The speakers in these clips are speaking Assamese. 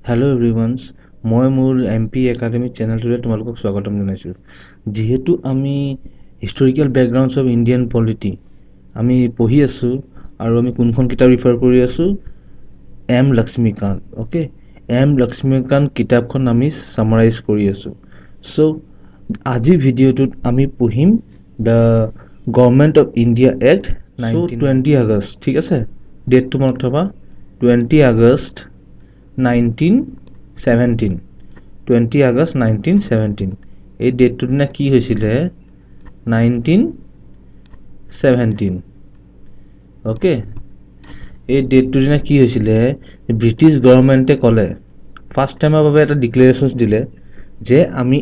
হেল্ল' এভৰিৱানছ মই মোৰ MP একাডেমি চেনেলটোৰে তোমালোকক স্বাগতম জনাইছোঁ। যিহেতু আমি হিষ্টৰিকেল বেকগ্ৰাউণ্ডছ অফ ইণ্ডিয়ান পলিটি আমি পঢ়ি আছোঁ আৰু আমি কোনখন কিতাপ ৰিফাৰ কৰি আছোঁ, M Laxmikanth. Okay, M Laxmikanth কিতাপখন আমি ছামাৰাইজ কৰি আছোঁ। চ' আজিৰ ভিডিঅ'টোত আমি পঢ়িম the government of India act 20 August. ঠিক আছে, ডেটটো মনত থবা, 20 আগষ্ট 1917, 20 আগষ্ট 1917। এই ডেটটোৰ দিনা কি হৈছিলে? 1917। অ'কে, এই ডেটটোৰ দিনা কি হৈছিলে? ব্ৰিটিছ গভৰ্ণমেণ্টে ক'লে, ফাৰ্ষ্ট টাইমৰ বাবে এটা ডিক্লেৰেশ্যনছ দিলে যে আমি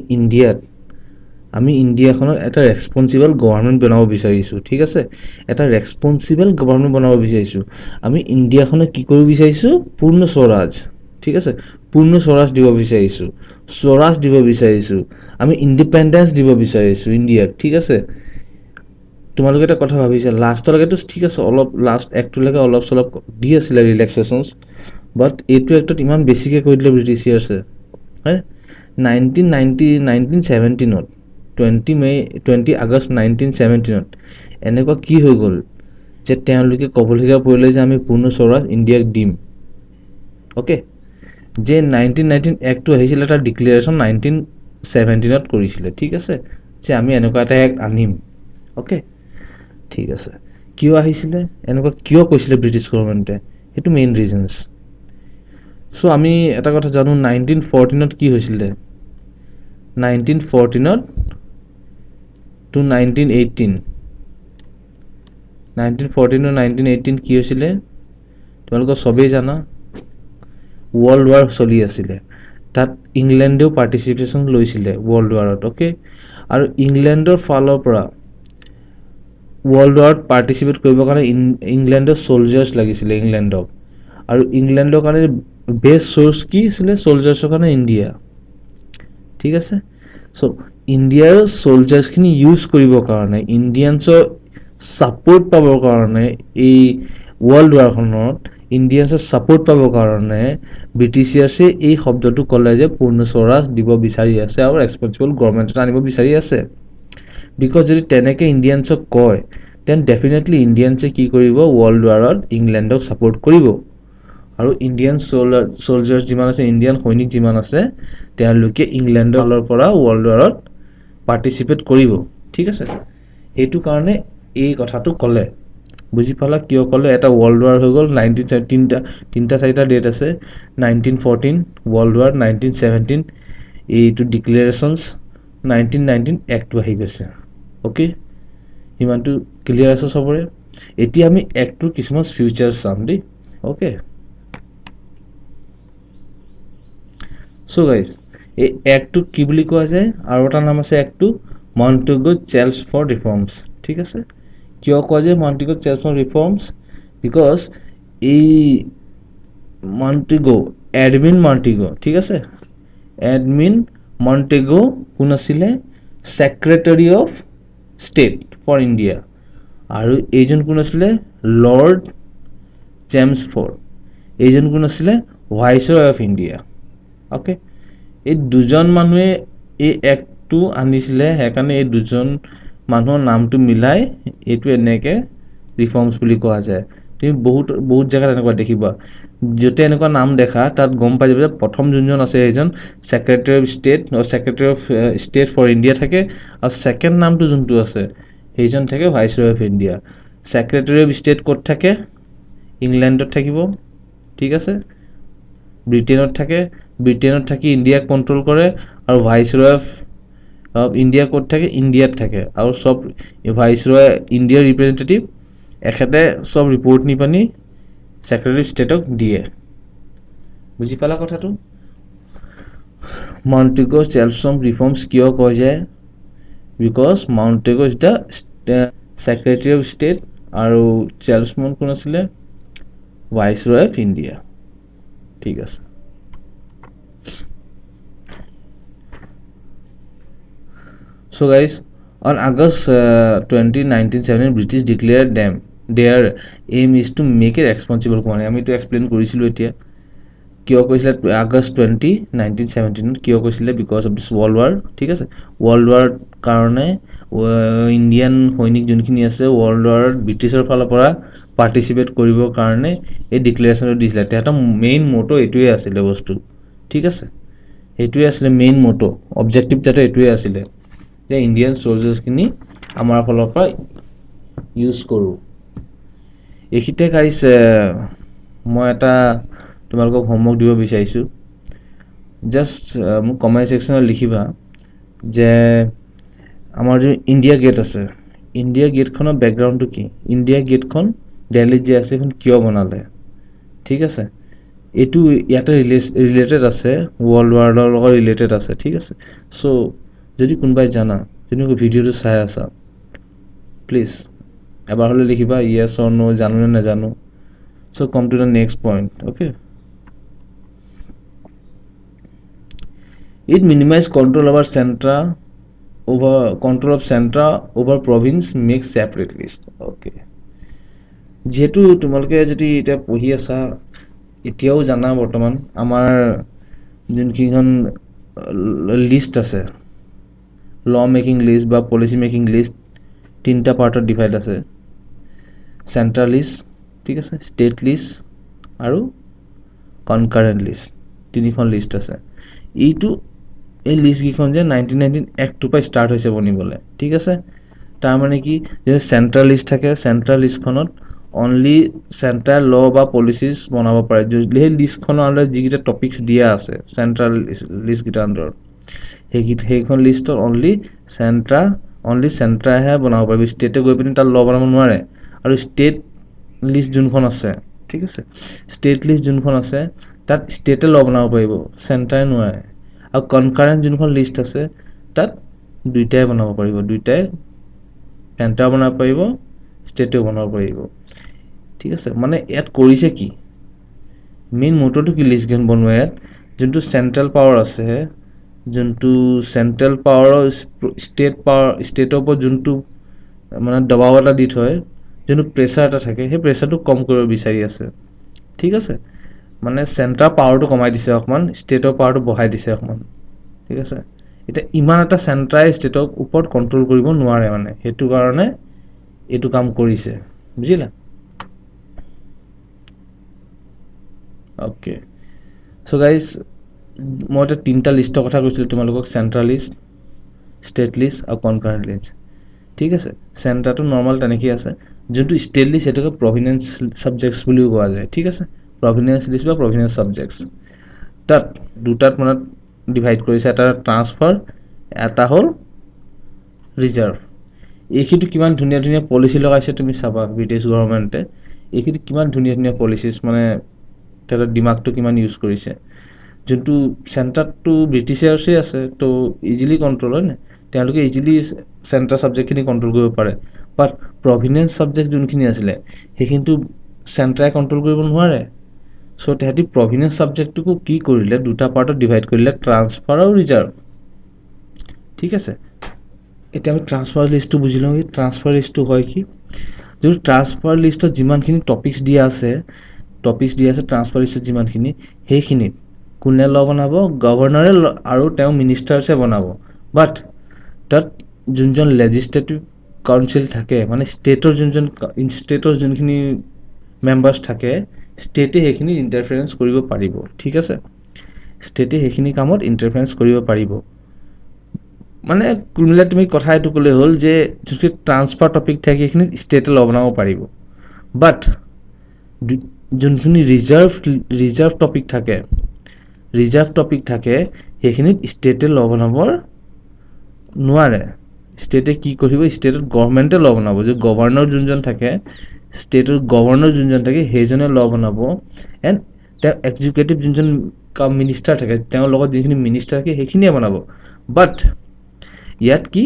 ইণ্ডিয়াখনত এটা ৰেছপনচিবল গভৰ্ণমেণ্ট বনাব বিচাৰিছোঁ। ঠিক আছে, এটা ৰেছপনচিবল গভৰ্ণমেণ্ট বনাব বিচাৰিছোঁ। আমি ইণ্ডিয়াখনত কি কৰিব বিচাৰিছোঁ? পূৰ্ণ স্বৰাজ। ঠিক আছে, পূৰ্ণ স্বৰাজ দিব বিচাৰিছোঁ। আমি ইণ্ডিপেণ্ডেঞ্চ দিব বিচাৰিছোঁ ইণ্ডিয়াক। ঠিক আছে, তোমালোকে এটা কথা ভাবিছা, লাষ্টলৈকেতো ঠিক আছে, অলপ লাষ্ট এক্টলৈকে অলপ চলপ দি আছিলে ৰিলেক্সেশ্যনছ, বাট এইটো এক্টত ইমান বেছিকৈ কৈ দিলে ব্ৰিটিছিয়াৰ্ছে। হয়, 1917ত 20 আগষ্ট 1917ত এনেকুৱা কি হৈ গ'ল যে তেওঁলোকে ক'বলগীয়া পৰিলে যে আমি পূৰ্ণ স্বৰাজ ইণ্ডিয়াক দিম। অ'কে, যে 1919 এক্টটো আহিছিলে, এটা ডিক্লেৰেশ্যন 1917ত কৰিছিলে। ঠিক আছে, যে আমি এনেকুৱা এটা এক্ট আনিম। অ'কে, ঠিক আছে, কিয় আহিছিলে, এনেকুৱা কিয় কৈছিলে ব্ৰিটিছ গভৰ্ণমেণ্টে, সেইটো মেইন ৰিজনছ। চ' আমি এটা কথা জানো, 1914ত কি হৈছিলে? 1914 to 1918, 1914 to 1918 কি হৈছিলে তোমালোকে চবেই জানা, ৱৰ্ল্ড ৱাৰ চলি আছিলে। তাত ইংলেণ্ডেও পাৰ্টিচিপেশ্যন লৈছিলে ৱৰ্ল্ড ৱাৰত। অ'কে, আৰু ইংলেণ্ডৰ ফালৰ পৰা ৱৰ্ল্ড ৱাৰত পাৰ্টিচিপেট কৰিবৰ কাৰণে ইংলেণ্ডৰ ছ'লজাৰ্ছ লাগিছিলে ইংলেণ্ডক, আৰু ইংলেণ্ডৰ কাৰণে বেষ্ট চ'ৰ্চ কি আছিলে ছ'লজাৰ্ছৰ কাৰণে? ইণ্ডিয়া। ঠিক আছে, চ' ইণ্ডিয়াৰ ছ'লজাৰ্ছখিনি ইউজ কৰিবৰ কাৰণে, ইণ্ডিয়ানছৰ ছাপোৰ্ট পাবৰ কাৰণে, এই ৱৰ্ল্ড ৱাৰখনত ইণ্ডিয়ানছৰ ছাপোৰ্ট পাবৰ কাৰণে ব্ৰিটিছিয়াৰ্ছে এই শব্দটো ক'লে যে পূৰ্ণ স্বৰাজ দিব বিচাৰি আছে আৰু ৰেছপনচিবল গভৰ্ণমেণ্ট এটা আনিব বিচাৰি আছে। বিকজ যদি তেনেকৈ ইণ্ডিয়ানছক কয়, দেন ডেফিনেটলি ইণ্ডিয়ানছে কি কৰিব? ৱৰ্ল্ড ৱাৰত ইংলেণ্ডক ছাপোৰ্ট কৰিব, আৰু ইণ্ডিয়ান ছ'লজাৰ্ছ যিমান আছে, ইণ্ডিয়ান সৈনিক যিমান আছে, তেওঁলোকে ইংলেণ্ডৰ ফালৰ পৰা ৱৰ্ল্ড ৱাৰত পাৰ্টিচিপেট কৰিব। ঠিক আছে, সেইটো কাৰণে এই কথাটো ক'লে। বুজি পালা কিয় ক'লে? এটা ৱৰ্ল্ড ৱাৰ হৈ গ'ল। 4টা ডেট আছে, 1914 ৱৰ্ল্ড ৱাৰ, 1917 এইটো ডিক্লেৰেশ্যনছ, 1919 এক্টটো আহি গৈছে। অ'কে, সিমানটো ক্লিয়াৰ আছে চবৰে? এতিয়া আমি এক্টটোৰ কিছুমান ফিউচাৰ্ছ চাম দেই। অ'কে, চ' গাইজ, এই এক্টটোক কি বুলি কোৱা যায়? আৰু এটা নাম আছে এক্টটো, মণ্টেগু চেলমছ ৰিফৰ্মছ। ঠিক আছে, কিয় কোৱা যায় মণ্টেগু চেলমছ ৰিফৰ্মছ? বিকজ এই মণ্টেগু, এডমিন মণ্টেগু, ঠিক আছে, এডমিন মণ্টেগু কোন আছিলে? Secretary of State for India. আৰু এইজন কোন আছিলে? Lord Chelmsford. এইজন কোন আছিলে? Viceroy of India. অ'কে, এই দুজন মানুহে এই এক্টটো আনিছিলে, সেইকাৰণে এই দুজন মানুহৰ নামটো মিলাই এইটো এনেকৈ ৰিফৰ্মছ বুলি কোৱা যায়। তুমি বহুত জেগাত এনেকুৱা দেখিবা, য'তে এনেকুৱা নাম দেখা তাত গম পাই যাব যে প্ৰথম যোনজন আছে সেইজন Secretary of State, Secretary of State for India থাকে, আৰু ছেকেণ্ড নামটো যোনটো আছে সেইজন থাকে Viceroy of India. Secretary of State ক'ত থাকে? ইংলেণ্ডত থাকিব। ঠিক আছে, ব্ৰিটেইনত থাকে, ব্ৰিটেইনত থাকি ইণ্ডিয়াক কণ্ট্ৰল কৰে, আৰু ভাইচৰয় অফ ইণ্ডিয়া ক'ত থাকে? ইণ্ডিয়াত থাকে, আৰু চব ভাইচৰয় ইণ্ডিয়াৰ ৰিপ্ৰেজেণ্টেটিভ এখেতে চব ৰিপৰ্ট নি পানি ছেক্ৰেটাৰী অফ ষ্টেটক দিয়ে। বুজি পালা কথাটো? মণ্টেগু চেলমছ ৰিফৰ্মছ কিয় কয় যায়? Because Montagu is the secretary of state, আৰু চেলমছ কোন আছিলে? Viceroy of India. ঠিক আছে, so guys, on August 20, 1917 British declared their aim is to make a responsible company. আমি তো এক্সপ্লেইন কৰিছিলোঁ এতিয়া। কিয় কৈছিলে আগষ্ট 20 1917 কিয় কৈছিলে because of this world war ঠিক আছে ৱৰ্ল্ড ৱাৰ কাৰণে ইণ্ডিয়ান সৈনিক যোনখিনি আছে ৱৰ্ল্ড ৱাৰত ব্ৰিটিছৰ ফালৰ পৰা পাৰ্টিচিপেট কৰিবৰ কাৰণে এই ডিক্লেৰেশ্যনটো দিছিলে তেহেঁতৰ মেইন মটো এইটোৱে আছিলে বস্তু ঠিক আছে সেইটোৱে আছিলে মেইন মটো অবজেক্টিভ তেহেঁতৰ এইটোৱে আছিলে যে ইণ্ডিয়ান চলজাৰ্ছখিনি আমাৰ ফালৰ পৰা ইউজ কৰোঁ এইখিনিতে গাইছ মই এটা তোমালোকক হোমৱৰ্ক দিব বিচাৰিছোঁ জাষ্ট মোক কমেণ্ট ছেকশ্যনত লিখিবা যে আমাৰ যে ইণ্ডিয়া গেট আছে ইণ্ডিয়া গেটখনৰ বেকগ্ৰাউণ্ডটো কি ইণ্ডিয়া গেটখন দিল্লীত যে আছে এখন কিয় বনালে ঠিক আছে এইটো ইয়াতে ৰিলেটেড আছে ৱৰ্ল্ড ৱাৰৰ লগত ৰিলেটেড আছে ঠিক আছে চ' যদি কোনোবাই জানা যদি ভিডিঅ'টো চাই আছা প্লিজ এবাৰ হ'লে লিখিবা য়েছ অৰ ন' জানো নে নাজানো so' come to the next point okay It minimizes control over centra over control of centra over province makes separate list. Okay. যেহেতু তোমালোকে যদি এটা পঢ়ি আছা এতিয়াও জানা বৰ্তমান আমাৰ যোনখন লিষ্ট আছে ল মেকিং লিষ্ট বা পলিচি মেকিং লিষ্ট তিনিটা পাৰ্টত ডিভাইড আছে চেণ্ট্ৰেল লিষ্ট ঠিক আছে ষ্টেট লিষ্ট আৰু কনকাৰেণ্ট লিষ্ট তিনিখন লিষ্ট আছে এইটো এই লিষ্টকেইখন যে 1919 এক্টটোৰ পৰা ষ্টাৰ্ট হৈছে বনিবলৈ ঠিক আছে তাৰমানে কি যে চেণ্ট্ৰেল লিষ্ট থাকে চেণ্ট্ৰেল লিষ্টখনত অনলি চেণ্ট্ৰেল ল বা পলিচিছ বনাব পাৰে সেই লিষ্টখনৰ আণ্ডাৰত যিকেইটা টপিকছ দিয়া আছে চেণ্ট্ৰেল লিষ্টকেইটাৰ আণ্ডাৰত সেইখন লিষ্টত অনলি চেণ্ট্ৰাহে বনাব পাৰিব ষ্টেটে গৈ পিনি তাত ল বনাব নোৱাৰে আৰু ষ্টেট লিষ্ট যোনখন আছে ঠিক আছে ষ্টেট লিষ্ট যোনখন আছে তাত ষ্টেটে ল বনাব পাৰিব চেণ্ট্ৰাই নোৱাৰে আৰু কনকাৰেণ্ট যোনখন লিষ্ট আছে তাত দুইটাই বনাব পাৰিব দুইটাই চেণ্টাৰ বনাব পাৰিব ষ্টেটেও বনাব পাৰিব ঠিক আছে মানে ইয়াত কৰিছে কি মেইন মটোটো কি লিষ্টখন বনোৱা ইয়াত যোনটো চেণ্ট্ৰেল পাৱাৰ আছে যোনটো চেণ্ট্ৰেল পাৱাৰৰ ষ্টেটৰ ওপৰত যোনটো মানে দবাব এটা দি থয় যোনটো প্ৰেছাৰ এটা থাকে সেই প্ৰেছাৰটো কম কৰিব বিচাৰি আছে ঠিক আছে মানে চেণ্ট্ৰেল পাৱাৰটো কমাই দিছে অকণমান ষ্টেটৰ পাৱাৰটো বঢ়াই দিছে অকণমান ঠিক আছে এতিয়া ইমান এটা চেণ্ট্ৰাই ষ্টেটক ওপৰত কণ্ট্ৰল কৰিব নোৱাৰে মানে সেইটো কাৰণে এইটো কাম কৰিছে বুজিলা অ'কে চ' গাইজ মই এতিয়া তিনিটা লিষ্টৰ কথা কৈছিলোঁ তোমালোকক চেণ্ট্ৰেল লিষ্ট ষ্টেট লিষ্ট আৰু কনকাৰেণ্ট লিষ্ট ঠিক আছে চেণ্টাৰটো নৰ্মেল তেনেকেই আছে যোনটো ষ্টেট লিষ্ট সেইটোকে প্ৰভিনেঞ্চ ছাবজেক্টছ বুলিও কোৱা যায় ঠিক আছে প্ৰভিনেঞ্চ লিষ্ট বা প্ৰভিনেঞ্চ ছাবজেক্টছ তাত দুটাত মানে ডিভাইড কৰিছে এটা ট্ৰান্সফাৰ এটা হ'ল ৰিজাৰ্ভ এইখিনি কিমান ধুনীয়া ধুনীয়া পলিচি লগাইছে তুমি চাবা ব্ৰিটিছ গভৰ্ণমেণ্টে এইখিনি কিমান ধুনীয়া ধুনীয়া পলিচিছ মানে তাহাঁতৰ দিমাগটো কিমান ইউজ কৰিছে যোনটো চেণ্টাৰটো ব্ৰিটিছাৰ্ছে আছে তো ইজিলি কণ্ট্ৰল হয় নে তেওঁলোকে ইজিলি চেণ্টাৰ ছাবজেক্টখিনি কণ্ট্ৰল কৰিব পাৰে বাট প্ৰভিনেঞ্চ ছাবজেক্ট যোনখিনি আছিলে সেইখিনিতো চেণ্টাৰে কণ্ট্ৰল কৰিব নোৱাৰে চ' তাহাঁতি প্ৰভিনেঞ্চ ছাবজেক্টটোকো কি কৰিলে দুটা পাৰ্টত ডিভাইড কৰিলে ট্ৰান্সফাৰ আৰু ৰিজাৰ্ভ ঠিক আছে এতিয়া আমি ট্ৰান্সফাৰ লিষ্টটো বুজি লওঁ এই ট্ৰান্সফাৰ লিষ্টটো হয় কি যোনটো ট্ৰান্সফাৰ লিষ্টত যিমানখিনি টপিকছ দিয়া আছে ট্ৰান্সফাৰ লিষ্টত যিমানখিনি সেইখিনিত কোনে ল বনাব গভৰ্ণৰে আৰু তেওঁ মিনিষ্টাৰ্ছে বনাব বাট তাত যোনজন লেজিছলেটিভ কাউন্সিল থাকে মানে ষ্টেটৰ যোনখিনি মেম্বাৰ্ছ থাকে ষ্টেটে সেইখিনি ইণ্টাৰফেৰেঞ্চ কৰিব পাৰিব ঠিক আছে ষ্টেটে সেইখিনি কামত ইণ্টাৰফেৰেঞ্চ কৰিব পাৰিব মানে কোনবিলাক তুমি কথা এইটো ক'লে হ'ল যে যোনখিনি ট্ৰান্সফাৰ টপিক থাকে সেইখিনি ষ্টেটে ল বনাব পাৰিব বাট যোনখিনি ৰিজাৰ্ভ টপিক থাকে সেইখিনিত ষ্টেটে ল বনাব নোৱাৰে ষ্টেটে কি কৰিব ষ্টেটত গভৰ্ণমেণ্টে ল বনাব যে গভৰ্ণৰ যোনজন থাকে ষ্টেটৰ গভৰ্ণৰ যোনজন থাকে সেইজনে ল বনাব এণ্ড তেওঁ এক্সিকিউটিভ যোনজন মিনিষ্টাৰ থাকে তেওঁৰ লগত যিখিনি মিনিষ্টাৰ থাকে সেইখিনিয়ে বনাব বাট ইয়াত কি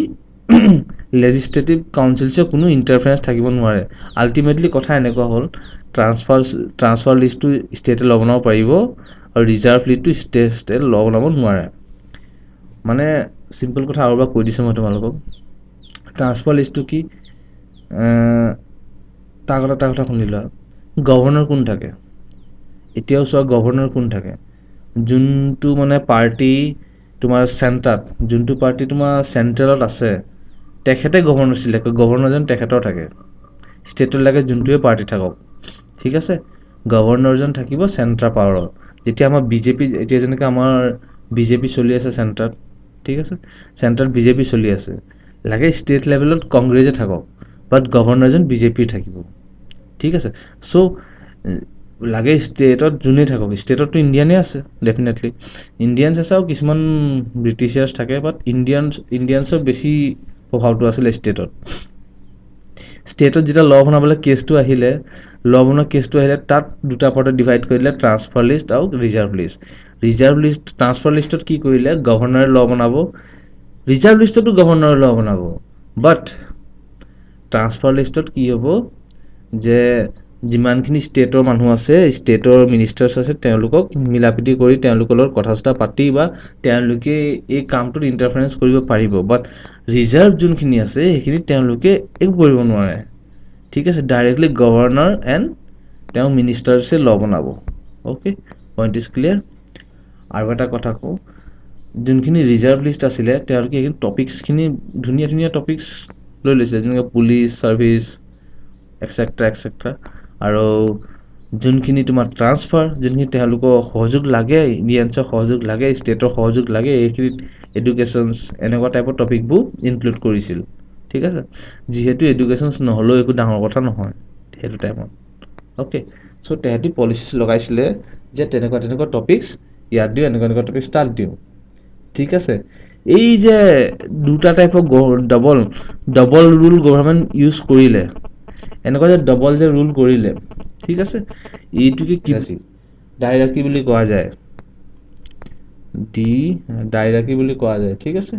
লেজিছলেটিভ কাউন্সিলছে কোনো ইণ্টাৰফেৰেঞ্চ থাকিব নোৱাৰে আল্টিমেটলি কথা এনেকুৱা হ'ল ট্ৰান্সফাৰ লিষ্টটো ষ্টেটে ল বনাব পাৰিব আৰু ৰিজাৰ্ভ লিষ্টটো ষ্টেটে ল বনাব নোৱাৰে মানে চিম্পল কথা আৰু এবাৰ কৈ দিছোঁ মই তোমালোকক ট্ৰান্সফাৰ লিষ্টটো কি তাৰ কথা শুনি লোৱা গভৰ্ণৰ কোন থাকে এতিয়াও চোৱা গভৰ্ণৰ কোন থাকে যোনটো মানে পাৰ্টি তোমাৰ চেণ্টাৰত, যোনটো পাৰ্টি তোমাৰ চেণ্ট্ৰেলত আছে, তেখেতে গভৰ্ণৰ চিলেক্ট কৰে, গভৰ্ণৰজন তেখেতৰ থাকে। ষ্টেটত লাগে যোনটোৱে পাৰ্টি থাকক, ঠিক আছে। গভৰ্ণৰজন থাকিব চেণ্ট্ৰাল পাৱাৰত। যেতিয়া আমাৰ বিজেপি, এতিয়া যেনেকৈ আমাৰ বিজেপি চলি আছে চেণ্টাৰত, ঠিক আছে, চেণ্টাৰত বিজেপি চলি আছে, লাগে ষ্টেট লেভেলত কংগ্ৰেছে থাকক, বাট গভৰ্ণৰজন বিজেপিৰ থাকিব, ঠিক আছে। চ' লাগে ষ্টেটত যোনেই থাকক, ষ্টেটততো ইণ্ডিয়ানেই আছে ডেফিনেটলি, ইণ্ডিয়ানছ আছে আৰু কিছুমান ব্ৰিটিছাৰ্ছ থাকে, বাট ইণ্ডিয়ানছৰ বেছি প্ৰভাৱটো আছিলে ষ্টেটত। ষ্টেটত যেতিয়া ল বনাবলৈ কেছটো আহিলে, ল বনোৱা কেছটো আহিলে, তাত দুটা পাৰ্টত ডিভাইড কৰিলে, ট্ৰান্সফাৰ লিষ্ট আৰু reserve list. Reserve list, transfer লিষ্টত কি কৰিলে, গভৰ্ণৰে ল বনাব, ৰিজাৰ্ভ লিষ্টতো গভৰ্ণৰে ল বনাব, বাট ট্ৰান্সফাৰ লিষ্টত কি হ'ব যে যিমানখিনি ষ্টেটৰ মানুহ আছে, ষ্টেটৰ মিনিষ্টাৰ্ছ আছে, তেওঁলোকক মিলাপ্ৰীতি কৰি তেওঁলোকৰ লগত কথা চথা পাতি বা তেওঁলোকে এই কামটোত ইণ্টাৰফাৰেঞ্চ কৰিব পাৰিব, বাট ৰিজাৰ্ভ যোনখিনি আছে সেইখিনি তেওঁলোকে একো কৰিব নোৱাৰে, ঠিক আছে। ডাইৰেক্টলি গভৰ্ণৰ এণ্ড তেওঁ মিনিষ্টাৰ্ছে ল বনাব। Okay, point is clear. আৰু এটা কথা কওঁ, যোনখিনি ৰিজাৰ্ভ লিষ্ট আছিলে তেওঁলোকে সেইখিনি টপিকছখিনি ধুনীয়া ধুনীয়া টপিকছ লৈ লৈছিলে, যেনেকৈ পুলিচ ছাৰ্ভিচ এক্সেট্ৰা এক্সেট্ৰা। আৰু যোনখিনি তোমাৰ ট্ৰান্সফাৰ, যোনখিনি তেওঁলোকৰ সহযোগ লাগে, ইণ্ডিয়ানছৰ সহযোগ লাগে, ষ্টেটৰ সহযোগ লাগে, এইখিনিত এডুকেশ্যনছ এনেকুৱা টাইপৰ টপিকবোৰ ইনক্লুড কৰিছিল, ঠিক আছে। যিহেতু এডুকেশ্যনছ নহ'লেও একো ডাঙৰ কথা নহয় সেইটো টাইমত। অ'কে, চ' তেহেঁতি পলিচিছ লগাইছিলে যে তেনেকুৱা তেনেকুৱা টপিকছ ইয়াত দিওঁ, এনেকুৱা এনেকুৱা টপিকছ তাত দিওঁ, ঠিক আছে। এই যে দুটা টাইপৰ ডবল ৰুল গভৰ্ণমেণ্ট ইউজ কৰিলে, এনেকুৱা যে ডবল যে ৰুল কৰিলে, ঠিক আছে, এইটোকে কি আছিল, ডাইৰাৰ্কি বুলি কোৱা যায়, ডাইৰাৰ্কি বুলি কোৱা যায়, ঠিক আছে।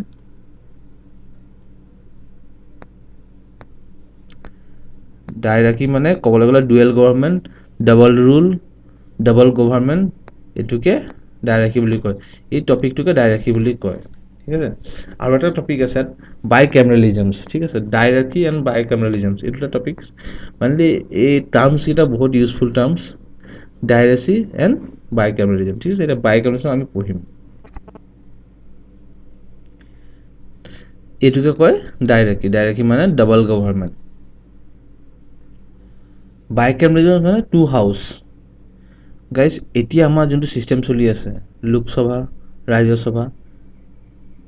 ডাইৰাৰ্কি মানে ক'বলৈ গ'লে dual government, double rule, double government, এইটোকে ডাইৰাৰ্কি বুলি কয়, এই টপিকটোকে ডাইৰাৰ্কি বুলি কয়, ঠিক আছে। আৰু এটা টপিক আছে বাই কেমেৰেলিজমছ, ঠিক আছে, ডাইৰাৰ্কি এণ্ড বাই কেমেৰেলিজমছ, এই দুটা টপিকছ মানে এই টাৰ্মছকেইটা বহুত ইউজফুল টাৰ্মছ, ডাইৰাৰ্কি এণ্ড বাই কেমেৰেলিজম, ঠিক আছে। এতিয়া বাই কেমেৰেলিজম আমি পঢ়িম, এইটোকে কয় ডাইৰাৰ্কি। ডাইৰাৰ্কি মানে ডাবল গভৰ্ণমেণ্ট, বাই কেমেৰেলিজম মানে টু হাউচ। গাইজ, এতিয়া আমাৰ যোনটো ছিষ্টেম চলি আছে লোকসভা ৰাজ্যসভা,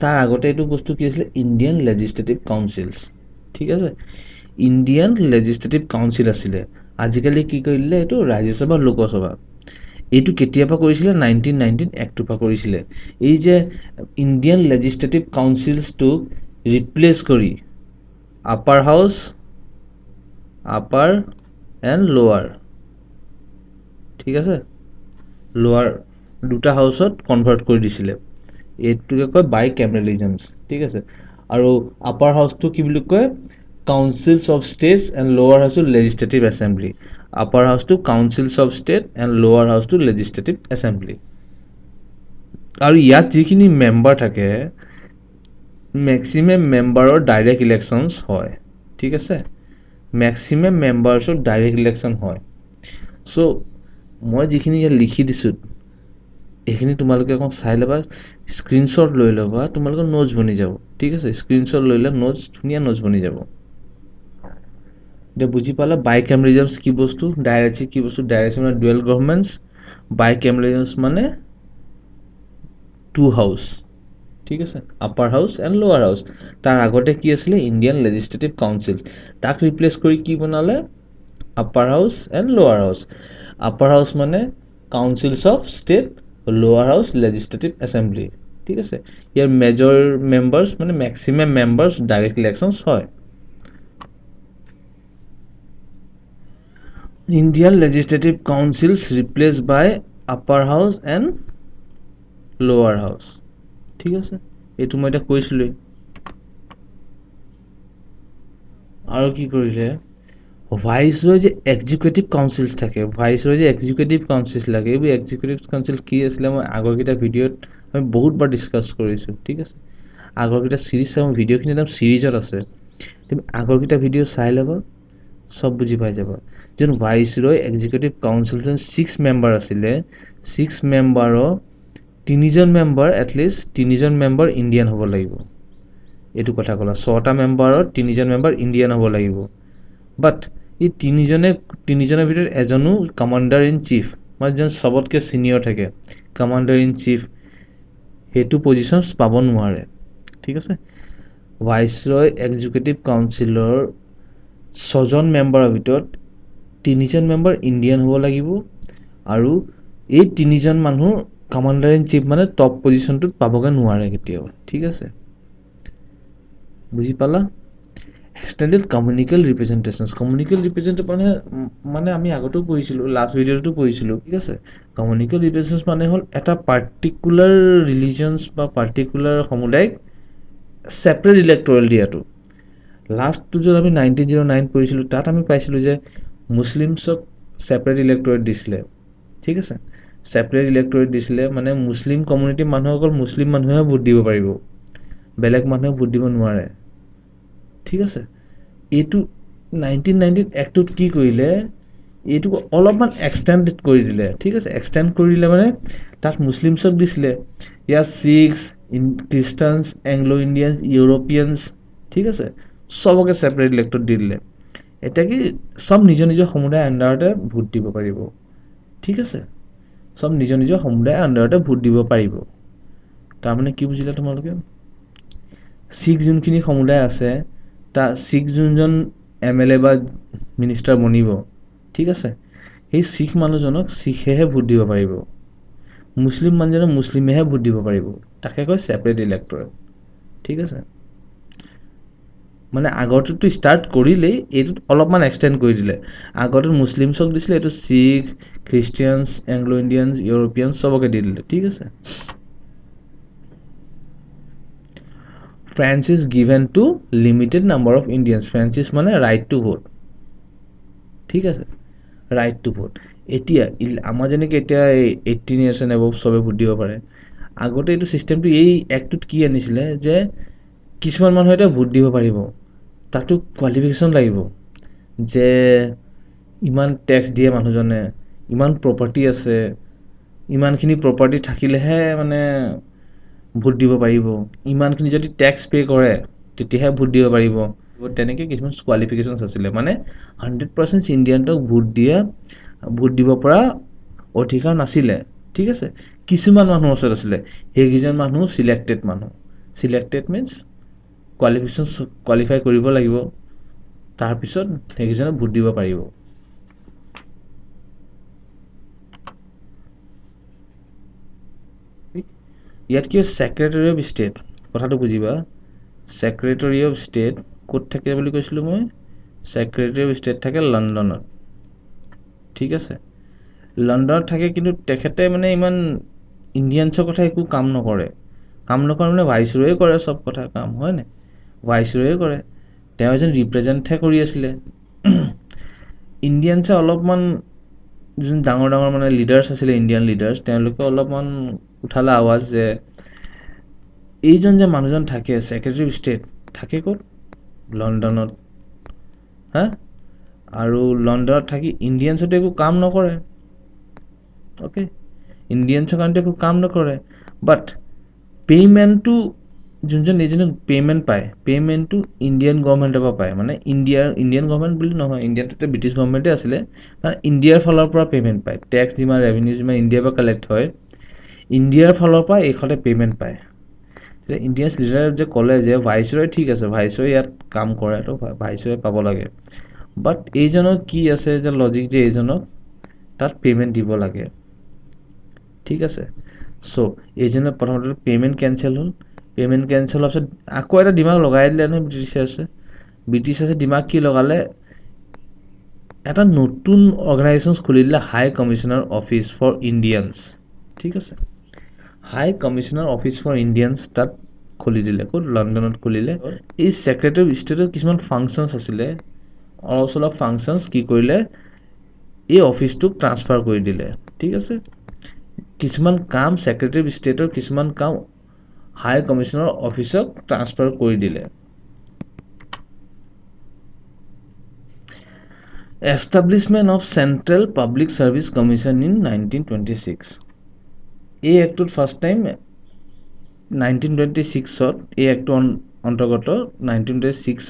তাৰ আগতে এইটো বস্তু কি আছিলে, ইণ্ডিয়ান লেজিছলেটিভ কাউন্সিলছ, ঠিক আছে। ইণ্ডিয়ান লেজিছলেটিভ কাউন্সিল আছিলে, আজিকালি কি কৰিলে এইটো ৰাজ্যসভা লোকসভা। এইটো কেতিয়াৰ পৰা কৰিছিলে, 1919 এক্টৰ পৰা কৰিছিলে। এই যে ইণ্ডিয়ান লেজিছলেটিভ কাউন্সিলছটোক ৰিপ্লেচ কৰি আপাৰ হাউচ, আপাৰ এণ্ড লোৱাৰ, ঠিক আছে, লোৱাৰ দুটা হাউচত কনভাৰ্ট কৰি দিছিলে, এইটোকে কয় বাই কেমেৰেলিজমছ, ঠিক আছে। আৰু আপাৰ হাউচটো কি বুলি কয়, কাউন্সিলছ অফ ষ্টেটছ এণ্ড লোৱাৰ হাউচটো লেজিছলেটিভ এছেম্বলি। আপাৰ হাউচটো councils of state and lower হাউচটো লেজিছলেটিভ এছেম্বলি। আৰু ইয়াত যিখিনি মেম্বাৰ থাকে, মেক্সিমাম মেম্বাৰৰ ডাইৰেক্ট ইলেকশ্যনছ হয়, ঠিক আছে, মেক্সিমাম মেম্বাৰ্ছৰ ডাইৰেক্ট ইলেকশ্যন হয়। চ' মই যিখিনি ইয়াত লিখি দিছোঁ এইখিনি তোমালোকে অকণ চাই ল'বা, স্ক্ৰীনশ্বট লৈ ল'বা, তোমালোকৰ নোটছ বনি যাব, ঠিক আছে। স্ক্ৰীনশ্বট লৈ ল'লে নোটছ, ধুনীয়া নোটছ বনি যাব। এতিয়া বুজি পালা বাই কেমেৰেলিজমছ কি বস্তু, ডাইৰাৰ্কি কি বস্তু। ডাইৰাৰ্কি মানে ডুৱেল গভৰ্ণমেণ্টছ, বাই কেমেৰেলিজমছ মানে টু হাউচ, ঠিক আছে, upper house and lower house. তাৰ আগতে কি আছিলে, ইণ্ডিয়ান লেজিছলেটিভ কাউন্সিল, তাক ৰিপ্লেচ কৰি কি বনালে, upper house and lower house. Upper house মানে councils of state, lower house legislative assembly, ঠিক আছে। ইয়াৰ মেজৰ মেম্বাৰ্ছ মানে মেক্সিমাম মেম্বাৰ্ছ ডাইৰেক্ট ইলেকশ্যনছ হয়। Indian legislative councils replace by upper house and lower house, ঠিক আছে। এইটো মই এতিয়া কৈছিলোঁৱেই। আৰু কি কৰিলে, ভাইচৰয় যে এক্সিকিউটিভ কাউন্সিলছ থাকে, ভাইচৰয় যে এক্সিকিউটিভ কাউন্সিলছ লাগে, এইবোৰ এক্সিকিউটিভ কাউন্সিল কি আছিলে মই আগৰকেইটা ভিডিঅ'ত আমি বহুতবাৰ ডিছকাছ কৰিছোঁ, ঠিক আছে। আগৰকেইটা ছিৰিজ চাওঁ, ভিডিঅ'খিনি একদম ছিৰিজত আছে, তুমি আগৰকেইটা ভিডিঅ' চাই ল'বা, চব বুজি পাই যাবা। যোন ভাইচৰয় এক্সিকিউটিভ কাউন্সিল 6 মেম্বাৰ আছিলে, 6 মেম্বাৰৰ তিনিজন মেম্বাৰ এটলিষ্ট তিনিজন মেম্বাৰ ইণ্ডিয়ান হ'ব লাগিব এইটো কথা ক'লা 6টা মেম্বাৰৰ তিনিজন মেম্বাৰ ইণ্ডিয়ান হ'ব লাগিব বাট এই তিনিজনৰ ভিতৰত এজনো কমাণ্ডাৰ ইন চিফ মানে যোন চবতকৈ ছিনিয়ৰ থাকে কমাণ্ডাৰ ইন চিফ সেইটো পজিশ্যনছ পাব নোৱাৰে ঠিক আছে ভাইচৰয় এক্সিকিউটিভ কাউন্সিলৰ 6জন মেম্বাৰৰ ভিতৰত তিনিজন মেম্বাৰ ইণ্ডিয়ান হ'ব লাগিব আৰু এই তিনিজন মানুহ কমাণ্ডাৰ ইন চিফ মানে টপ পজিশ্যনটোত পাবগৈ নোৱাৰে কেতিয়াও ঠিক আছে বুজি পালা এক্সটেণ্ডেড কমিউনিকেল ৰিপ্ৰেজেণ্টেশ্যন মানে আমি আগতেও পঢ়িছিলোঁ লাষ্ট ভিডিঅ'টো পঢ়িছিলোঁ ঠিক আছে কমিউনিকেল ৰিপ্ৰেজেণ্টেশ্যন মানে হ'ল এটা পাৰ্টিকুলাৰ ৰিলিজনছ বা পাৰ্টিকুলাৰ সমুদায়ক ছেপাৰেট ইলেক্টৰেল দিয়াটো লাষ্টটো য'ত আমি 1909 পঢ়িছিলোঁ তাত আমি পাইছিলোঁ যে মুছলিমছক ছেপাৰেট ইলেক্টৰেট দিছিলে ঠিক আছে ছেপাৰেট ইলেক্টৰেট দিছিলে মানে মুছলিম কমিউনিটিৰ মানুহ অকল মুছলিম মানুহেহে ভোট দিব পাৰিব বেলেগ মানুহে ভোট দিব নোৱাৰে ঠিক আছে এইটো 1990 এক্টটোত কি কৰিলে এইটো অলপমান এক্সটেণ্ড কৰি দিলে ঠিক আছে এক্সটেণ্ড কৰি দিলে মানে তাত মুছলিমছক দিছিলে ইয়াত শিখছ খ্ৰীষ্টানছ এংলো ইণ্ডিয়ানছ ইউৰোপিয়ানছ ঠিক আছে চবকে ছেপাৰেট ইলেক্টত দি দিলে এতিয়া কি চব নিজৰ নিজৰ সমুদায়ৰ আণ্ডাৰতে ভোট দিব পাৰিব ঠিক আছে চব নিজৰ নিজৰ সমুদায়ৰ আণ্ডাৰতে ভোট দিব পাৰিব তাৰমানে কি বুজিলা তোমালোকে শিখ যোনখিনি সমুদায় আছে তাৰ শিখ যোনজন MLA বা মিনিষ্টাৰ বনিব ঠিক আছে সেই শিখ মানুহজনক শিখেহে ভোট দিব পাৰিব মুছলিম মানুহজনক মুছলিমেহে ভোট দিব পাৰিব তাকে কয় ছেপাৰেট ইলেক্টৰেট ঠিক আছে মানে আগৰটোতো ষ্টাৰ্ট কৰিলেই এইটোত অলপমান এক্সটেণ্ড কৰি দিলে আগৰটোত মুছলিমছক দিছিলে এইটো শিখ খ্ৰীষ্টিয়ানছ এংলো ইণ্ডিয়ানছ ইউৰোপিয়ানছ চবকে দি দিলে ঠিক আছে France is given to limited number of Indians. France is মানে right to vote. ঠিক আছে right to vote. এতিয়া আমাৰ যেনেকৈ এতিয়া 18 years and above চবে ভোট দিব পাৰে আগতে এইটো চিষ্টেমটো এই এক্টটোত কি আনিছিলে যে কিছুমান মানুহে এতিয়া ভোট দিব পাৰিব তাতো কোৱালিফিকেশ্যন লাগিব যে ইমান টেক্স দিয়ে মানুহজনে ইমান প্ৰপাৰ্টি আছে ইমানখিনি প্ৰপাৰ্টি থাকিলেহে মানে ভোট দিব পাৰিব ইমানখিনি যদি টেক্স পে' কৰে তেতিয়াহে ভোট দিব পাৰিব তেনেকৈ কিছুমান কোৱালিফিকেশ্যনছ আছিলে মানে 100% ইণ্ডিয়ানক ভোট দিব পৰা অধিকাৰ নাছিলে ঠিক আছে কিছুমান মানুহৰ ওচৰত আছিলে সেইকেইজন মানুহ চিলেক্টেড মিনছ কোৱালিফিকেশ্যনছ কোৱালিফাই কৰিব লাগিব তাৰপিছত সেইকেইজনে ভোট দিব পাৰিব ইয়াত কি ছেক্ৰেটাৰী অফ ষ্টেট কথাটো বুজিবা ছেক্ৰেটাৰী অফ ষ্টেট ক'ত থাকে বুলি কৈছিলোঁ মই ছেক্ৰেটাৰী অফ ষ্টেট থাকে লণ্ডনত ঠিক আছে লণ্ডনত থাকে কিন্তু তেখেতে মানে ইমান ইণ্ডিয়ানছৰ কথা একো কাম নকৰে মানে ভাইচৰয়ে কৰে চব কথা কাম হয় নাই ভাইচৰয়ে কৰে তেওঁ এজন ৰিপ্ৰেজেণ্টহে কৰি আছিলে ইণ্ডিয়ানছে অলপমান যোন ডাঙৰ মানে লিডাৰ্ছ আছিলে ইণ্ডিয়ান লিডাৰ্ছ তেওঁলোকে অলপমান উঠালে আৱাজ যে এইজন যে মানুহজন থাকে ছেক্ৰেটাৰী অফ ষ্টেট থাকে ক'ত লণ্ডনত হা আৰু লণ্ডনত থাকি ইণ্ডিয়ানছতে একো কাম নকৰে অ'কে ইণ্ডিয়ানছৰ কাৰণেতো একো কাম নকৰে বাট পে'মেণ্টটো যোনজন এজনক পে'মেণ্ট পায় পে'মেণ্টটো ইণ্ডিয়ান গভৰ্ণমেণ্টৰ পৰা পায় মানে ইণ্ডিয়ান গভৰ্ণমেণ্ট বুলি নহয় ইণ্ডিয়াত ব্ৰিটিছ গভৰ্ণমেণ্টে আছিলে মানে ইণ্ডিয়াৰ ফালৰ পৰা পে'মেণ্ট পায় টেক্স যিমান ৰেভিনিউ যিমান ইণ্ডিয়াৰ পৰা কালেক্ট হয় ইণ্ডিয়াৰ ফালৰ পৰা এইখনে পে'মেণ্ট পায় তেতিয়া ইণ্ডিয়াছ লিডাৰে যে ক'লে যে ভাইচৰয় ঠিক আছে ভাইচৰয় ইয়াত কাম কৰে তো ভাইচৰয় পাব লাগে বাট এইজনৰ কি আছে যে লজিক যে এইজনক তাত পে'মেণ্ট দিব লাগে ঠিক আছে চ' এইজনৰ প্ৰথমতে পে'মেণ্ট কেঞ্চেল হ'ল পে'মেণ্ট কেঞ্চেল হোৱাৰ পিছত আকৌ এটা দিমাগ লগাই দিলে নহয় ব্ৰিটিছাৰ্ছে দিমাগ কি লগালে এটা নতুন অৰ্গেনাইজেশ্যন খুলি দিলে হাই কমিশ্যনাৰ অফিচ ফৰ ইণ্ডিয়ানছ ঠিক আছে হাই কমিশ্যনাৰ অফিচ ফৰ ইণ্ডিয়ানছ তাত খুলি দিলে ক'ত লণ্ডনত খুলিলে এই ছেক্ৰেটাৰী অফ ষ্টেটৰ কিছুমান ফাংচনছ আছিলে অলপ চলপ ফাংচনছ কি কৰিলে এই অফিচটোক ট্ৰান্সফাৰ কৰি দিলে ঠিক আছে কিছুমান কাম ছেক্ৰেটাৰী অফ ষ্টেটৰ কিছুমান কাম হাই কমিশ্যনাৰ অফিচক ট্ৰান্সফাৰ কৰি দিলে establishment of central public service commission in 1926 এই এক্টটোত ফাৰ্ষ্ট টাইম 1926 এই এক্টৰ অন্তৰ্গত 1926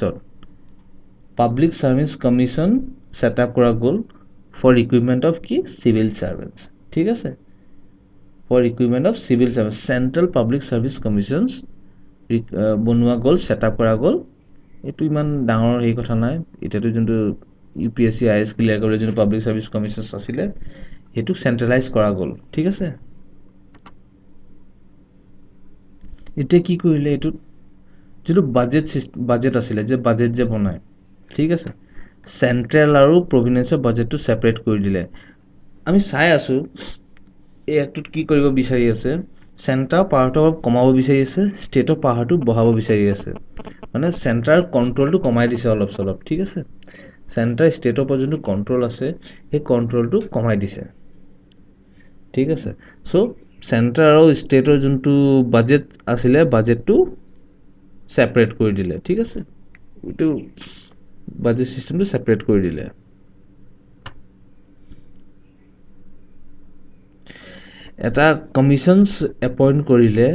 public service commission set up কৰা গ'ল ফৰ ৰিক্ৰুইটমেণ্ট অফ কি সিভিল সাৰ্ভেন্টস ঠিক আছে for recruitment of civil servants central public service commissions বনোৱা গ'ল সেট আপ কৰা গ'ল এইটো ইমান ডাঙৰ হেৰি কথা নাই এতিয়াতো যোনটো UPSC IAS ক্লিয়াৰ কৰিলে যোনটো পাব্লিক সাৰ্ভিস কমিশনস আছিলে হেতু সেন্ট্ৰেলাইজ কৰা গ'ল ঠিক আছে এতিয়া কি কৰিলে এইটো যোনটো বাজেট আছিলে যে বাজেট যে বনায় ঠিক আছে সেন্ট্ৰেল আৰু প্ৰভিন্সিয়েল বাজেটটো সেপাৰেট কৰি দিলে আমি চাই আছো এই একটুত কি কৰিব বিচাৰি আছে সেন্ট্ৰাল পাৱাৰটো কমাব বিচাৰি আছে ষ্টেটৰ পাৱাৰটো বঢ়াব বিচাৰি আছে মানে সেন্ট্ৰাল কন্ট্ৰলটো কমাই দিছে অলপ চলপ ঠিক আছে সেন্ট্ৰাল ষ্টেটৰ পৰা যোনটো কন্ট্ৰল আছে সেই কন্ট্ৰলটো কমাই দিছে ঠিক আছে সো সেন্ট্ৰাল আৰু ষ্টেটৰ যোনটো বাজেট আছিলে বাজেটটো সেপাৰেট কৰি দিলে ঠিক আছে এইটো বাজেট সিস্টেমটো সেপাৰেট কৰি দিলে এটা কমিশনস এপইন্ট কৰিলে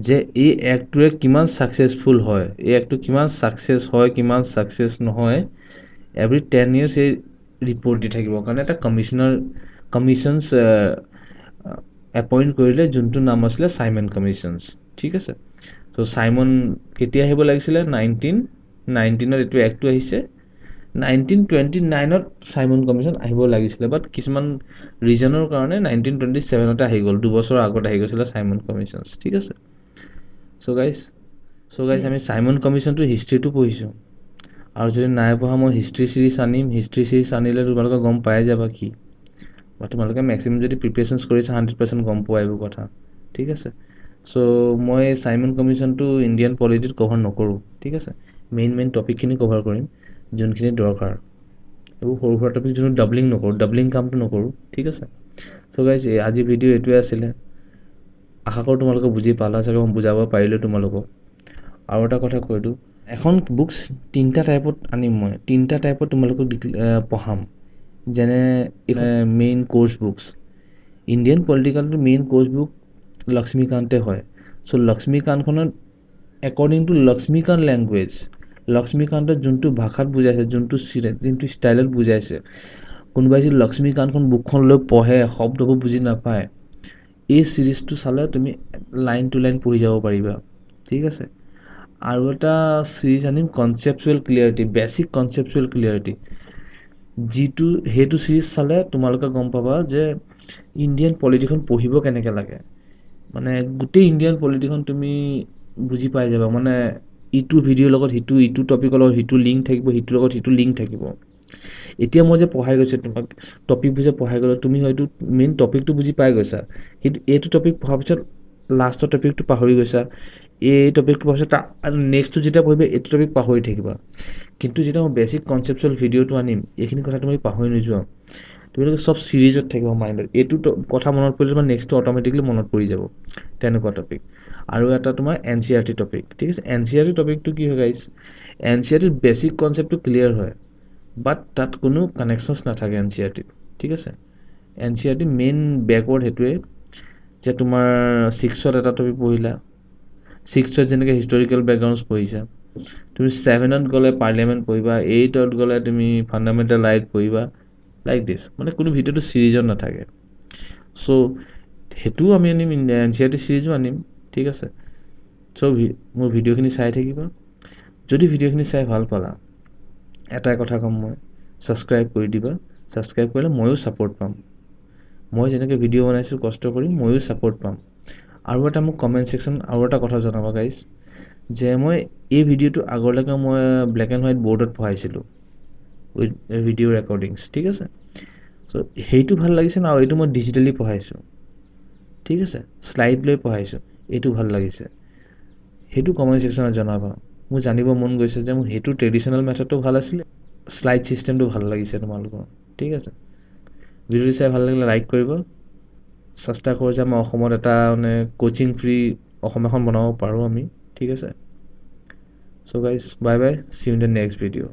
যে এই এক্টটোৱে কিমান সাকসেসফুল হয় এই এক্টটো কিমান সাকসেস হয় কিমান সাকসেস নহয় এভৰি 10 ইয়াৰ্স এই ৰিপৰ্ট দি থাকিব কাৰণে এটা কমিশনস এপইন্ট কৰিলে যোনটো নাম আছিলে সাইমন কমিশনস ঠিক আছে সো সাইমন কেতিয়া আহিব লাগিছিলে 1919 ত এটো এক্টটো আহিছে 1929 সাইমন কমিশন আহিব লাগিছিলে বাট কিছুমান ৰিজনৰ কাৰণে 1927 তে আহি গ'ল 2 বছৰ আগত আহি গৈছিল সাইমন কমিশনস ঠিক আছে সো গাইস আমি সাইমন কমিশনটো হিষ্ট্ৰিটো পঢ়িছো আৰু যদি নাই পঢ়া মই হিষ্ট্ৰি সিৰিজ আনিম হিষ্ট্ৰি সিৰিজ আনিলে তোমালোকে গম পাই যাবা কি বা তোমালোকে ম্যাক্সিমাম যদি প্ৰিপাৰেচনস কৰিছা 100% গম পোৱা এইবোৰ কথা ঠিক আছে সো মই সাইমন কমিশনটো ইণ্ডিয়ান পলিটিত কভাৰ নকৰো ঠিক আছে মেইন টপিকখিনি কভাৰ কৰিম যোনখিনি দৰকাৰ এইবোৰ সৰু সৰু টপিক যোন ডাবলিং নকৰো ডাবলিং কামটো নকৰো ঠিক আছে সো গাইস আজি ভিডিও এটোৱে আছিল আশা কৰো তোমালোকে বুজি পালা চাগে মই বুজাব পাৰিলো তোমালোকক আৰু এটা কথা কৈ দিও এখন বুকস তিনটা টাইপত আনিম মই তিনটা টাইপত তোমালোকক পঢ়াম যেনে main course books Indian political main course book লক্ষ্মীকান্তে হয় সো লক্ষ্মীকান্তখনত অ্যাকর্ডিং টু লক্ষ্মীকান্ত ল্যাঙ্গুয়েজ লক্ষ্মীকান্তৰ যোনটো ভাষাত বুজাইছে যোনটো ষ্টাইলত বুজাইছে কোনোবাই যদি লক্ষ্মীকান্তখন বুকখন লৈ পঢ়ে শব্দবোৰ বুজি নাপায় এই সিৰিজটো চালে তুমি লাইন টু লাইন পঢ়ি যাব পাৰিবা ঠিক আছে আৰু এটা সিৰিজ আনিম কনসেপচুৱেল ক্লিয়াৰিটি বেসিক কনসেপচুৱেল ক্লিয়াৰিটি জিটো হেতু সিরিজ চালে তোমালোকে গম পাবা যে ইন্ডিয়ান পলিটিকন পঢ়িব কেনেকৈ লাগে মানে গোটেই ইন্ডিয়ান পলিটিকন তুমি বুজি পাই যাবা মানে ইটো ভিডিওৰ লগত ইটো টপিকৰ লগত ইটো লিংক থাকিব ইটো লগত ইটো লিংক থাকিব এতিয়া মই যে পঢ়াই গৈছো তোমাক টপিক বুজি পঢ়াই গ'লে তুমি হয়তো মেইন টপিকটো বুজি পাই গৈছা কিন্তু এইটো টপিক পঢ়াৰ পিছত লাষ্টৰ টপিকটো পাহৰি গৈছা এই টপিকটো পাছত নেক্সটটো যেটা পঢ়িবে এইটো টপিক পাহৰি থাকিবা কিন্তু যেটা মই বেসিক কনসেপচুৱেল ভিডিওটো আনিম এইখিনি কথা তুমি পাহৰি নোযোৱা তোমালোকে সব সিৰিজত থাকিব মাইন্ডত এইটো কথা মনত পৰিলে তোমাৰ নেক্সটটো অটোমেটিকলি মনত পৰি যাব তেনেকুৱা টপিক আৰু এটা তোমাৰ NCERT টপিক ঠিক আছে NCERT টপিকটো কি হয় গাইস NCERT বেসিক কনসেপ্টটো ক্লিয়াৰ হয় বাট তাত কোনো কানেকশনস নাথাকে NCERT ঠিক আছে NCERT মেইন ব্যাকওয়ার্ড হেতুৱে যে তোমাৰ 6ত এটা টপিক পঢ়িলা 6ত যেনেকৈ হিষ্টৰিকেল ব্যাকগ্ৰাউণ্ডছ পঢ়িছা তুমি 7ত গ'লে পাৰ্লিয়ামেন্ট পঢ়িবা 8ত গ'লে তুমি ফান্ডামেন্টাল ৰাইট পঢ়িবা লাইক দিস মানে কোনো ভিডিওটো সিরিজত নাথাকে সো হেতু আমি আনিম NCERT সিরিজও আনিম ঠিক আছে সো মোৰ ভিডিওখিনি চাই থাকিবা যদি ভিডিওখিনি চাই ভাল পালা এটা কথা কম মই সাবস্ক্ৰাইব কৰি দিবা সাবস্ক্ৰাইব কৰিলে ময়ো সাপোৰ্ট পাম মই যেনেকৈ ভিডিও বনাইছো কষ্ট কৰি ময়ো সাপোৰ্ট পাম আৰু এটা মোক কমেন্ট সেকশন আৰু এটা কথা জনাবা গাইস যে মই এই ভিডিওটো আগৰলৈকে মই ব্ল্যাক এণ্ড হোৱাইট বোৰ্ডত পঢ়াইছিলো উইথ ভিডিও ৰেকৰ্ডিংছ ঠিক আছে সো হেইটো ভাল লাগিছে না আৰু এইটো মই ডিজিটালি পঢ়াইছো ঠিক আছে স্লাইড লৈ পঢ়াইছো এইটো ভাল লাগিছে হেইটো কমেন্ট সেকশনত জনাবা মই জানিব মন গৈছে যে মোৰ হেইটো ট্ৰেডিশনাল মেথডটো ভাল আছিল স্লাইড সিস্টেমটো ভাল লাগিছে তোমালোকৰ ঠিক আছে ভিডিও চাই ভাল লাগিলে লাইক কৰিব চেষ্টা কৰোঁ যে মই অসমত এটা মানে কোচিং ফ্ৰী অসম এখন বনাব পাৰোঁ আমি ঠিক আছে so guys bye bye C U in the next video